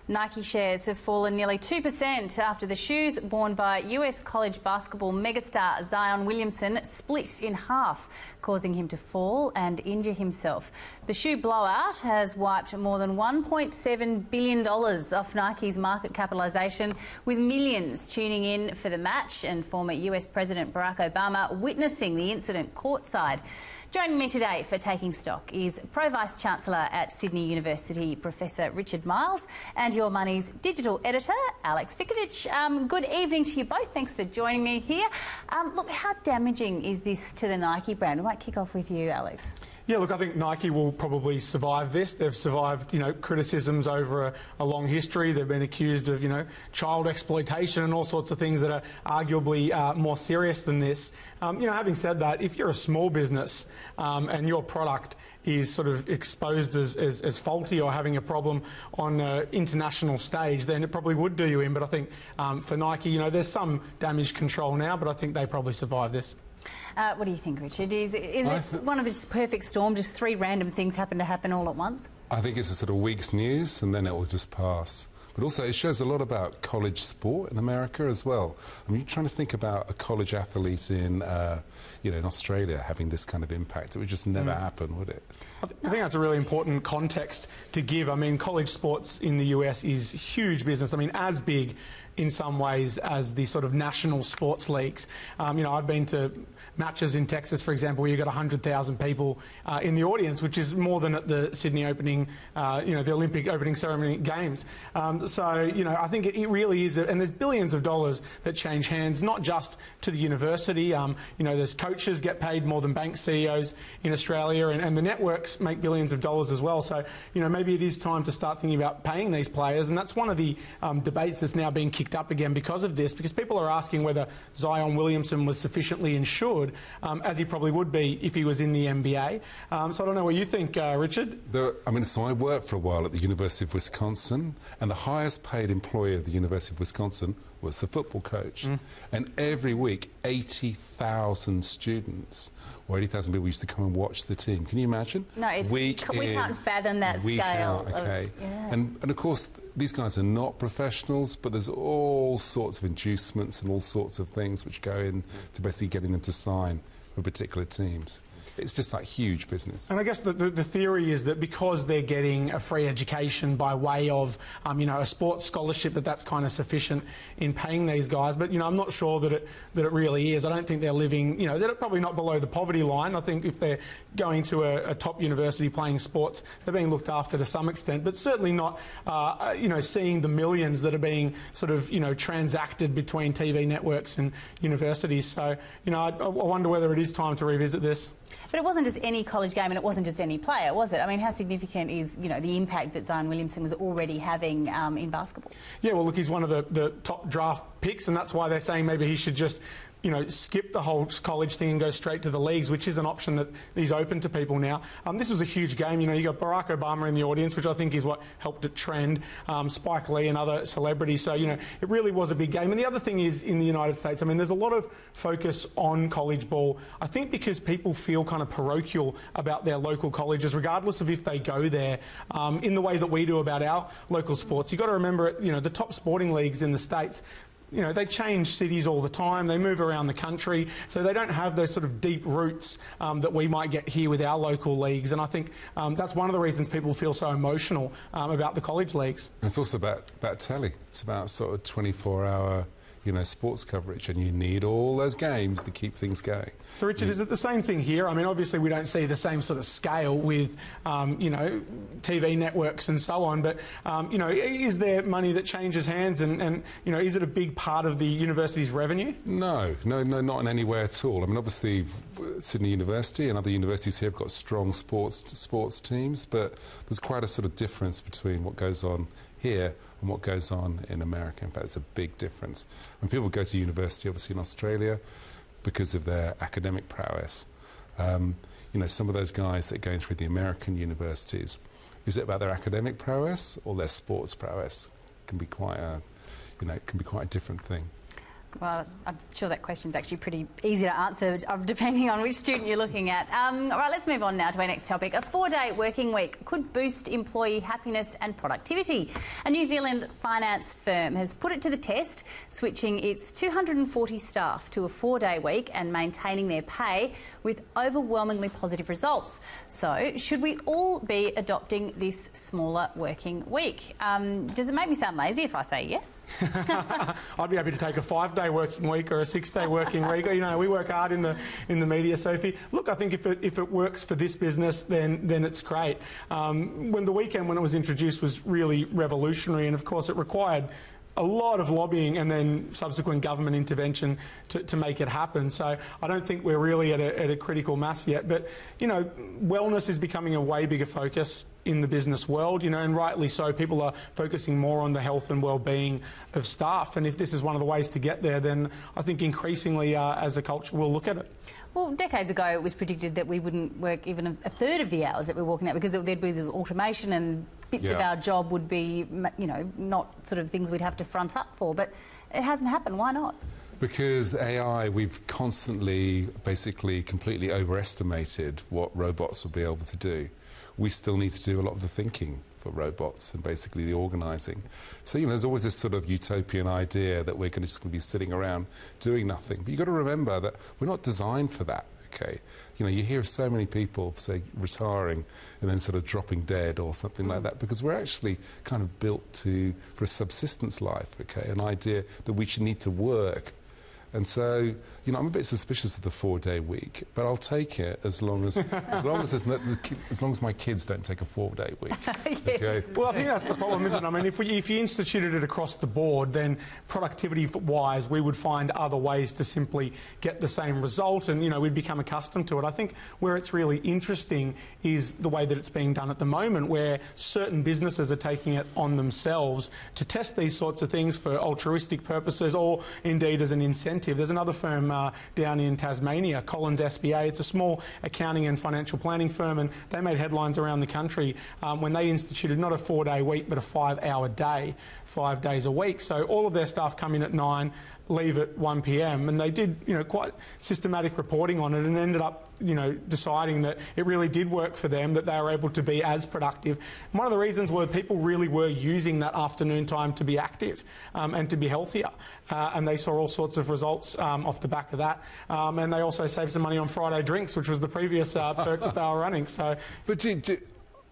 Nike shares have fallen nearly 2% after the shoes worn by US college basketball megastar Zion Williamson split in half, causing him to fall and injure himself. The shoe blowout has wiped more than $1.7 billion off Nike's market capitalisation, with millions tuning in for the match and former US President Barack Obama witnessing the incident courtside. Joining me today for Taking Stock is Pro Vice-Chancellor at Sydney University, Professor Richard Miles, and Your Money's digital editor, Aleks Vickovich. Good evening to you both. Thanks for joining me here. Look, how damaging is this to the Nike brand? I might kick off with you, Aleks. Yeah, look, I think Nike will probably survive this. They've survived, criticisms over a long history. They've been accused of, child exploitation and all sorts of things that are arguably more serious than this. Having said that, if you're a small business and your product is sort of exposed as faulty or having a problem on an international stage, then it probably would do you in. But I think for Nike, there's some damage control now, but I think they probably survive this. What do you think, Richard? Is it one of this perfect storm, just three random things happen to happen all at once? I think it's a sort of week's news and then it will just pass. But also it shows a lot about college sport in America as well. I mean, you're trying to think about a college athlete in Australia having this kind of impact. It would just never happen, would it? I think that's a really important context to give. I mean, college sports in the US is huge business. I mean, as big in some ways as the sort of national sports leagues. I've been to matches in Texas, for example, where you've got 100,000 people in the audience, which is more than at the Sydney opening, the Olympic opening ceremony games. I think it really is, and there's billions of dollars that change hands, not just to the university. There's coaches get paid more than bank CEOs in Australia, and the networks make billions of dollars as well. So, maybe it is time to start thinking about paying these players, and that's one of the debates that's now being kicked up again because of this, because people are asking whether Zion Williamson was sufficiently insured, as he probably would be if he was in the NBA. So I don't know what you think, Richard. So I worked for a while at the University of Wisconsin, and the highest paid employee of the University of Wisconsin was the football coach. And every week, 80,000 students or 80,000 people used to come and watch the team. Can you imagine? No, we can't fathom that scale. Okay. And of course, these guys are not professionals, but there's all sorts of inducements and all sorts of things which go in to basically getting them to sign for particular teams. It's just like huge business. And I guess the theory is that because they're getting a free education by way of, a sports scholarship, that's kind of sufficient in paying these guys. But, I'm not sure that it really is. I don't think they're living, they're probably not below the poverty line. I think if they're going to a top university playing sports, they're being looked after to some extent, but certainly not, seeing the millions that are being sort of, transacted between TV networks and universities. So, I wonder whether it is time to revisit this. But it wasn't just any college game and it wasn't just any player, was it? I mean, how significant is, the impact that Zion Williamson was already having in basketball? Yeah, well, look, he's one of the top draft picks, and that's why they're saying maybe he should just skip the whole college thing and go straight to the leagues, which is an option that is open to people now. This was a huge game. You got Barack Obama in the audience, which I think is what helped it trend, Spike Lee and other celebrities. So, it really was a big game. And the other thing is, in the United States, I mean, there's a lot of focus on college ball, I think because people feel kind of parochial about their local colleges, regardless of if they go there, in the way that we do about our local sports. You've got to remember, the top sporting leagues in the States, they change cities all the time, they move around the country, so they don't have those sort of deep roots that we might get here with our local leagues. And I think that's one of the reasons people feel so emotional about the college leagues. And it's also about telly. It's about sort of 24-hour sports coverage, and you need all those games to keep things going. So, Richard, is it the same thing here? I mean, obviously we don't see the same sort of scale with, TV networks and so on, but, is there money that changes hands and is it a big part of the university's revenue? No, not in any way at all. I mean, obviously, Sydney University and other universities here have got strong sports teams, but there's quite a sort of difference between what goes on here and what goes on in America. In fact, it's a big difference. When people go to university, obviously in Australia, because of their academic prowess, some of those guys that are going through the American universities, is it about their academic prowess or their sports prowess? It can be quite a different thing. Well, I'm sure that question's actually pretty easy to answer, depending on which student you're looking at. All right, let's move on now to our next topic. A 4-day working week could boost employee happiness and productivity. A New Zealand finance firm has put it to the test, switching its 240 staff to a 4-day week and maintaining their pay with overwhelmingly positive results. So, should we all be adopting this smaller working week? Does it make me sound lazy if I say yes? I'd be happy to take a 5-day working week or a 6-day working week. You know, we work hard in the media, Sophie. Look, I think if it works for this business, then it's great. When the weekend, when it was introduced, was really revolutionary, and of course it required a lot of lobbying and then subsequent government intervention to make it happen. So I don't think we're really at a critical mass yet. But, you know, wellness is becoming a way bigger focus in the business world, you know, and rightly so. People are focusing more on the health and well-being of staff. And if this is one of the ways to get there, then I think increasingly as a culture we'll look at it. Well, decades ago it was predicted that we wouldn't work even a third of the hours that we're working at because there'd be this automation and bits of our job would be, you know, not sort of things we'd have to front up for. But it hasn't happened. Why not? Because AI, we've constantly, basically, completely overestimated what robots will be able to do. We still need to do a lot of the thinking for robots and basically the organising. So, you know, there's always this sort of utopian idea that we're just going to be sitting around doing nothing. But you've got to remember that we're not designed for that, okay? You know, you hear of so many people, say, retiring and then sort of dropping dead or something like that, because we're actually kind of built for a subsistence life, okay? An idea that we should need to work. And so, you know, I'm a bit suspicious of the 4-day week, but I'll take it as long as as long as my kids don't take a 4-day week. Yes. Okay? Well, I think that's the problem, isn't it? I mean, if you instituted it across the board, then productivity-wise, we would find other ways to simply get the same result, and, you know, we'd become accustomed to it. I think where it's really interesting is the way that it's being done at the moment, where certain businesses are taking it on themselves to test these sorts of things for altruistic purposes or indeed as an incentive. There's another firm down in Tasmania, Collins SBA. It's a small accounting and financial planning firm, and they made headlines around the country when they instituted not a 4-day week but a 5-hour day, 5 days a week. So all of their staff come in at 9, leave at 1 p.m. and they did, you know, quite systematic reporting on it and ended up, you know, deciding that it really did work for them, that they were able to be as productive. And one of the reasons were people really were using that afternoon time to be active and to be healthier, and they saw all sorts of results off the back of that, and they also saved some money on Friday drinks, which was the previous perk that they were running. So, but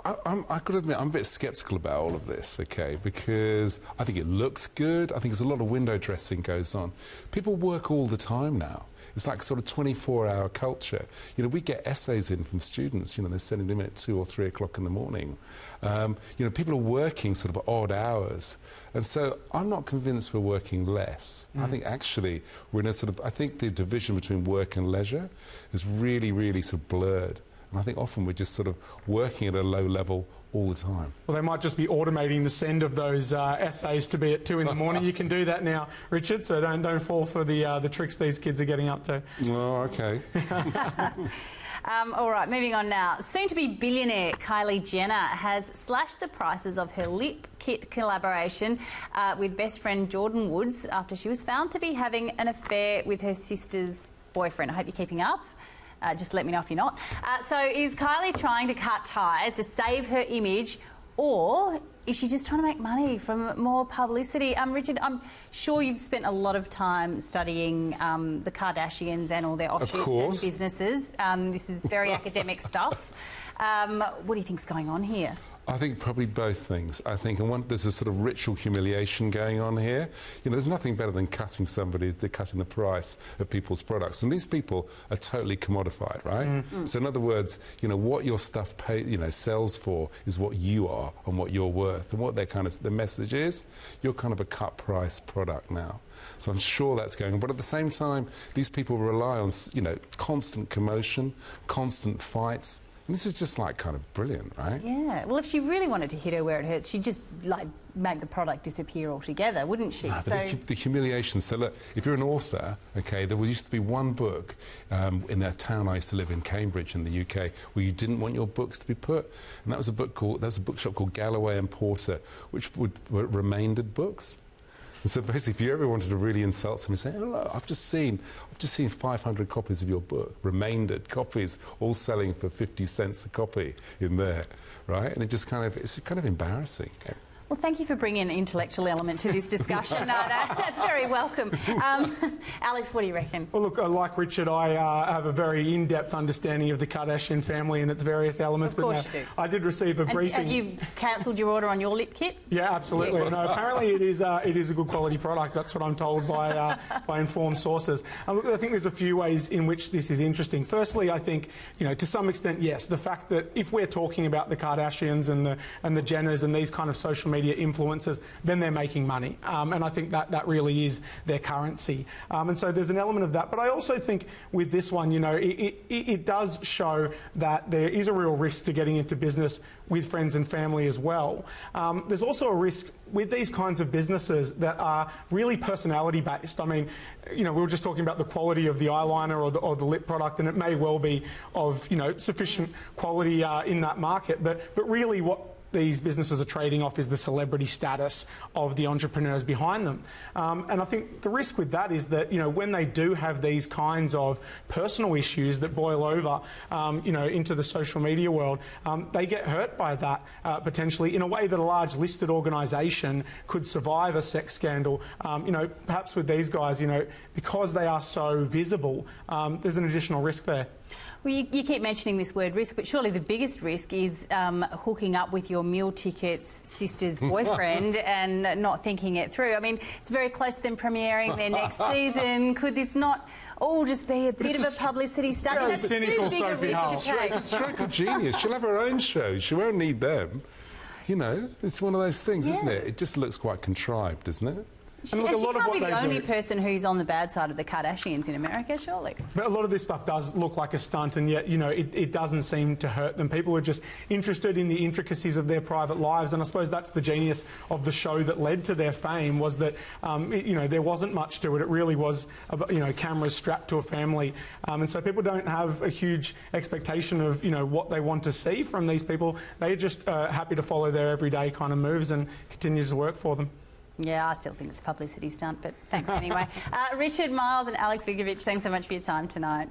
I could admit I'm a bit sceptical about all of this, okay, because I think it looks good. I think there's a lot of window dressing goes on. People work all the time now. It's like sort of 24-hour culture. You know, we get essays in from students, you know, they're sending them in at 2 or 3 o'clock in the morning. You know, people are working sort of odd hours. And so I'm not convinced we're working less. I think actually we're in a sort of, I think the division between work and leisure is really, really sort of blurred. And I think often we're just sort of working at a low level all the time. Well, they might just be automating the send of those essays to be at 2 in the morning. You can do that now, Richard, so don't fall for the tricks these kids are getting up to. Oh, okay. All right, moving on now. Soon-to-be billionaire Kylie Jenner has slashed the prices of her lip kit collaboration with best friend Jordyn Woods after she was found to be having an affair with her sister's boyfriend. I hope you're keeping up. Just let me know if you're not. So is Kylie trying to cut ties to save her image, or is she just trying to make money from more publicity? Richard, I'm sure you've spent a lot of time studying the Kardashians and all their offshoots and businesses. This is very academic stuff. What do you think's going on here? I think probably both things. I think there's a sort of ritual humiliation going on here. You know, there's nothing better than cutting the price of people's products. And these people are totally commodified, right? So in other words, you know, what your stuff sells for is what you are and what you're worth. And what the message is, you're kind of a cut price product now. So I'm sure that's going on. But at the same time, these people rely on, you know, constant commotion, constant fights. And this is just like kind of brilliant, right? Yeah. Well, if she really wanted to hit her where it hurts, she'd just like make the product disappear altogether, wouldn't she? No, but the humiliation. So look, if you're an author, okay, there used to be one book in the town I used to live in, Cambridge, in the UK, where you didn't want your books to be put, and that was a bookshop called Galloway and Porter, which were remaindered books. And so basically, if you ever wanted to really insult somebody, say, "Oh, look, I've just seen 500 copies of your book, remaindered copies, all selling for 50 cents a copy in there," right? And it's kind of embarrassing. Well, thank you for bringing an intellectual element to this discussion. That's very welcome. Alex, what do you reckon? Well, look, like Richard, I have a very in-depth understanding of the Kardashian family and its various elements. Of course you do. I did receive a briefing. Have you cancelled your order on your lip kit? Yeah, absolutely. Yeah. No, apparently it is a good quality product. That's what I'm told by informed sources. Look, I think there's a few ways in which this is interesting. Firstly, I think, to some extent, yes, the fact that if we're talking about the Kardashians and the Jenners and these kind of social media influencers, then they're making money. And I think that really is their currency. And so there's an element of that. But I also think with this one, it does show that there is a real risk to getting into business with friends and family as well. There's also a risk with these kinds of businesses that are really personality based. I mean, we were just talking about the quality of the eyeliner or the lip product, and it may well be of sufficient quality in that market. But really what these businesses are trading off is the celebrity status of the entrepreneurs behind them. And I think the risk with that is that, when they do have these kinds of personal issues that boil over, into the social media world, they get hurt by that potentially in a way that a large listed organisation could survive a sex scandal. Perhaps with these guys, because they are so visible, there's an additional risk there. Well, you keep mentioning this word risk, but surely the biggest risk is hooking up with your meal ticket's sister's boyfriend and not thinking it through. I mean, it's very close to them premiering their next season. Could this not all just be a bit of a publicity stunt? That's cynical, Sophie Hull. It's a stroke of genius. She'll have her own show. She won't need them. It's one of those things, isn't it? It just looks quite contrived, doesn't it? And look, she can't be the only person who's on the bad side of the Kardashians in America, surely. But a lot of this stuff does look like a stunt, and yet, it doesn't seem to hurt them. People are just interested in the intricacies of their private lives, and I suppose that's the genius of the show that led to their fame, was that, there wasn't much to it. It really was, cameras strapped to a family. And so people don't have a huge expectation of, what they want to see from these people. They're just happy to follow their everyday kind of moves and continue to work for them. Yeah, I still think it's a publicity stunt, but thanks anyway. Richard, Miles and Aleks Vickovich, thanks so much for your time tonight.